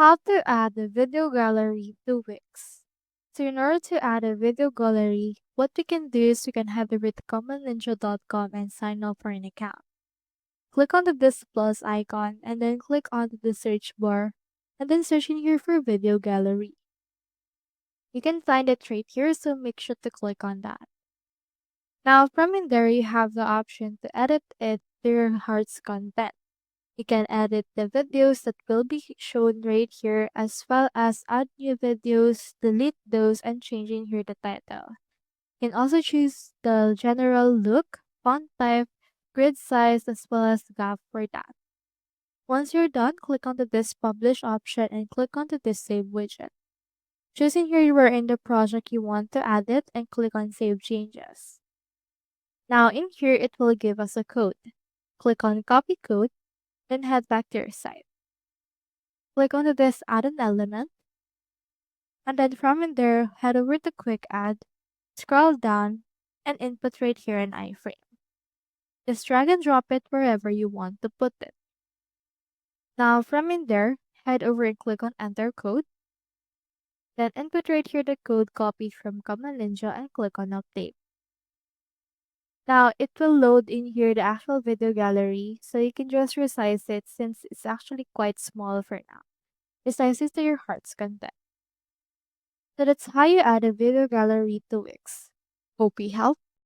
How to add a video gallery to Wix. So in order to add a video gallery, what we can do is we can head over to commonninja.com and sign up for an account. Click on this plus icon and then click on the search bar and then search in here for video gallery. You can find it right here, so make sure to click on that. Now from in there, you have the option to edit it to your heart's content. You can edit the videos that will be shown right here, as well as add new videos, delete those, and changing here the title. You can also choose the general look, font type, grid size, as well as gap for that. Once you're done, click on this publish option and click on this save widget. Choosing here where in the project you want to add it and click on save changes. Now in here, it will give us a code. Click on copy code, then head back to your site. Click on this add an element, and then from in there, head over to quick add, scroll down, and input right here an iframe. Just drag and drop it wherever you want to put it. Now from in there, head over and click on enter code, then input right here the code copied from Command Ninja and click on update. Now it will load in here the actual video gallery, so you can just resize it since it's actually quite small for now. Resize it to your heart's content. So that's how you add a video gallery to Wix. Hope we helped.